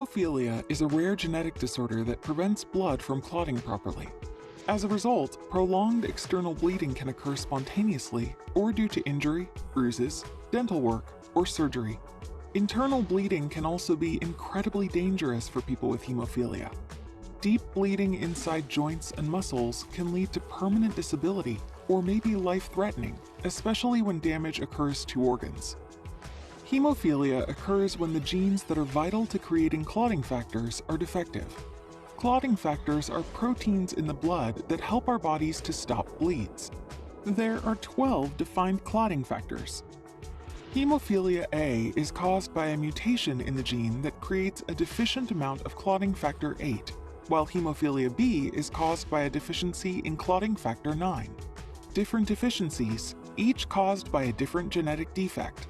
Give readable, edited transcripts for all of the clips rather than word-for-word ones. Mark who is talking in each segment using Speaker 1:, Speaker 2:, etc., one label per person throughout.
Speaker 1: Hemophilia is a rare genetic disorder that prevents blood from clotting properly. As a result, prolonged external bleeding can occur spontaneously or due to injury, bruises, dental work, or surgery. Internal bleeding can also be incredibly dangerous for people with hemophilia. Deep bleeding inside joints and muscles can lead to permanent disability or may be life-threatening, especially when damage occurs to organs. Hemophilia occurs when the genes that are vital to creating clotting factors are defective. Clotting factors are proteins in the blood that help our bodies to stop bleeds. There are 12 defined clotting factors. Hemophilia A is caused by a mutation in the gene that creates a deficient amount of clotting factor 8, while hemophilia B is caused by a deficiency in clotting factor 9. Different deficiencies, each caused by a different genetic defect.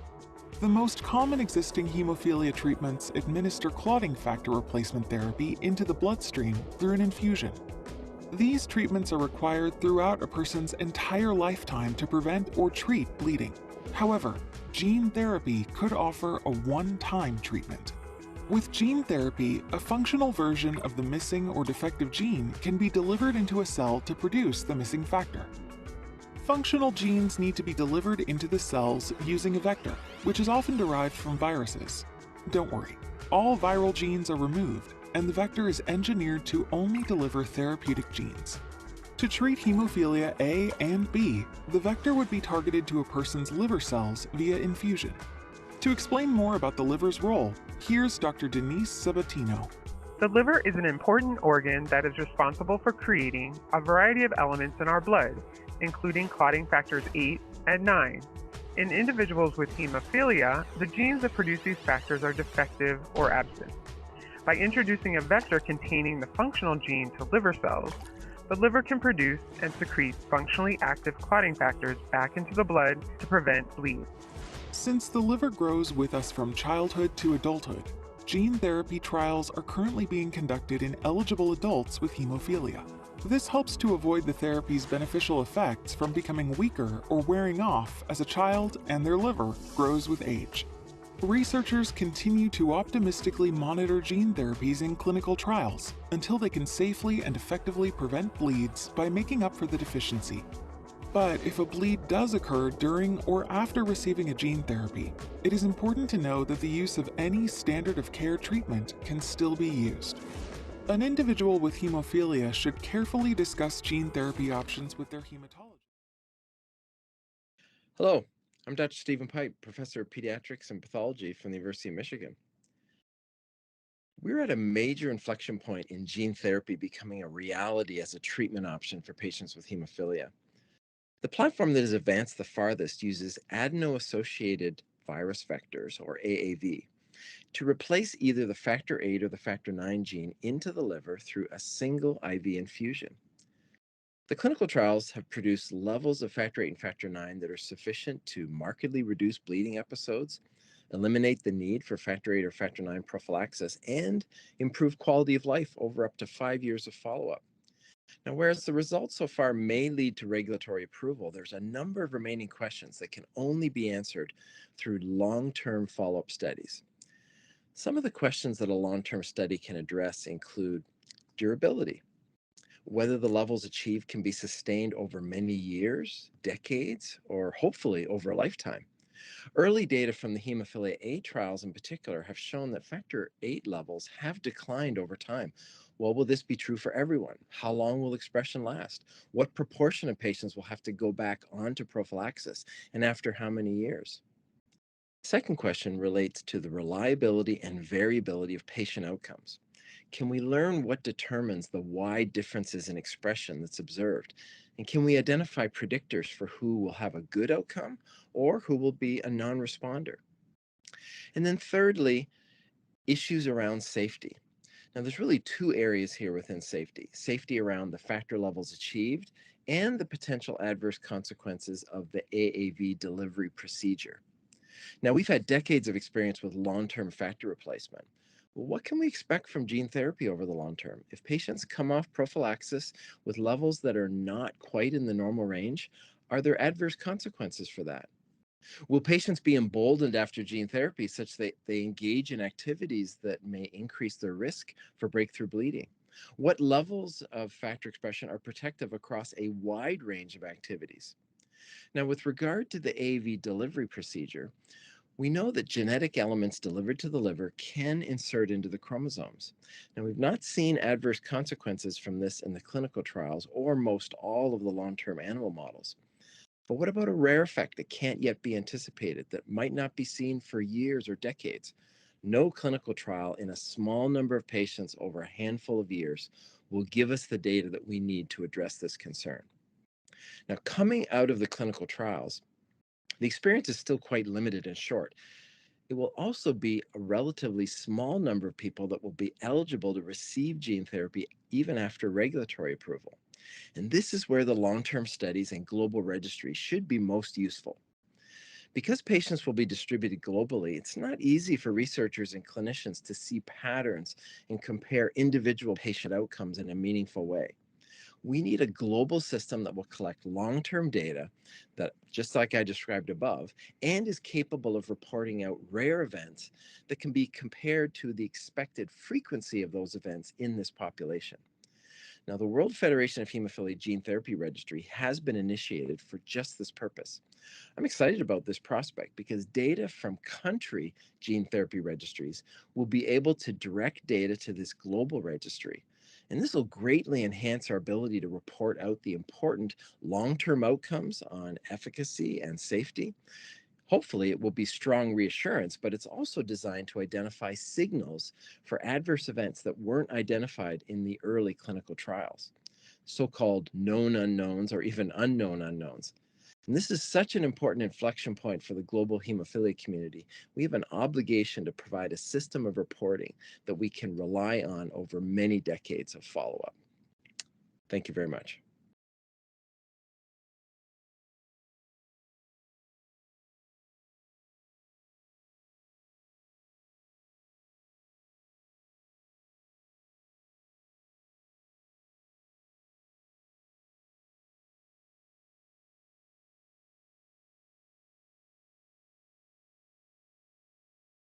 Speaker 1: The most common existing hemophilia treatments administer clotting factor replacement therapy into the bloodstream through an infusion. These treatments are required throughout a person's entire lifetime to prevent or treat bleeding. However, gene therapy could offer a one-time treatment. With gene therapy, a functional version of the missing or defective gene can be delivered into a cell to produce the missing factor. Functional genes need to be delivered into the cells using a vector, which is often derived from viruses. Don't worry, all viral genes are removed, and the vector is engineered to only deliver therapeutic genes. To treat hemophilia A and B, the vector would be targeted to a person's liver cells via infusion. To explain more about the liver's role, here's Dr. Denise Sabatino.
Speaker 2: The liver is an important organ that is responsible for creating a variety of elements in our blood, including clotting factors 8 and 9. In individuals with hemophilia, the genes that produce these factors are defective or absent. By introducing a vector containing the functional gene to liver cells, the liver can produce and secrete functionally active clotting factors back into the blood to prevent bleeds.
Speaker 1: Since the liver grows with us from childhood to adulthood, gene therapy trials are currently being conducted in eligible adults with hemophilia. This helps to avoid the therapy's beneficial effects from becoming weaker or wearing off as a child and their liver grows with age. Researchers continue to optimistically monitor gene therapies in clinical trials until they can safely and effectively prevent bleeds by making up for the deficiency. But if a bleed does occur during or after receiving a gene therapy, it is important to know that the use of any standard of care treatment can still be used. An individual with hemophilia should carefully discuss gene therapy options with their hematologist.
Speaker 3: Hello, I'm Dr. Stephen Pipe, Professor of Pediatrics and Pathology from the University of Michigan. We're at a major inflection point in gene therapy becoming a reality as a treatment option for patients with hemophilia. The platform that has advanced the farthest uses adeno-associated virus vectors, or AAV, to replace either the factor 8 or the factor 9 gene into the liver through a single IV infusion. The clinical trials have produced levels of factor 8 and factor 9 that are sufficient to markedly reduce bleeding episodes, eliminate the need for factor 8 or factor 9 prophylaxis, and improve quality of life over up to 5 years of follow-up. Now, whereas the results so far may lead to regulatory approval, there's a number of remaining questions that can only be answered through long-term follow-up studies. Some of the questions that a long-term study can address include durability, whether the levels achieved can be sustained over many years, decades, or hopefully over a lifetime. Early data from the hemophilia A trials in particular have shown that factor 8 levels have declined over time. Well, will this be true for everyone? How long will expression last? What proportion of patients will have to go back onto prophylaxis, and after how many years? Second question relates to the reliability and variability of patient outcomes. Can we learn what determines the wide differences in expression that's observed? And can we identify predictors for who will have a good outcome or who will be a non-responder? And then thirdly, issues around safety. Now, there's really two areas here within safety. Safety around the factor levels achieved and the potential adverse consequences of the AAV delivery procedure. Now, we've had decades of experience with long-term factor replacement. Well, what can we expect from gene therapy over the long term? If patients come off prophylaxis with levels that are not quite in the normal range, are there adverse consequences for that? Will patients be emboldened after gene therapy such that they engage in activities that may increase their risk for breakthrough bleeding? What levels of factor expression are protective across a wide range of activities? Now, with regard to the AAV delivery procedure, we know that genetic elements delivered to the liver can insert into the chromosomes. Now, we've not seen adverse consequences from this in the clinical trials or most all of the long term animal models. But what about a rare effect that can't yet be anticipated, that might not be seen for years or decades? No clinical trial in a small number of patients over a handful of years will give us the data that we need to address this concern. Now, coming out of the clinical trials, the experience is still quite limited and short. It will also be a relatively small number of people that will be eligible to receive gene therapy even after regulatory approval. And this is where the long-term studies and global registry should be most useful. Because patients will be distributed globally, it's not easy for researchers and clinicians to see patterns and compare individual patient outcomes in a meaningful way. We need a global system that will collect long-term data that, just like I described above, and is capable of reporting out rare events that can be compared to the expected frequency of those events in this population. Now, the World Federation of Hemophilia Gene Therapy Registry has been initiated for just this purpose. I'm excited about this prospect because data from country gene therapy registries will be able to direct data to this global registry. And this will greatly enhance our ability to report out the important long-term outcomes on efficacy and safety. Hopefully, it will be strong reassurance, but it's also designed to identify signals for adverse events that weren't identified in the early clinical trials, so-called known unknowns or even unknown unknowns. And this is such an important inflection point for the global hemophilia community. We have an obligation to provide a system of reporting that we can rely on over many decades of follow-up. Thank you very much.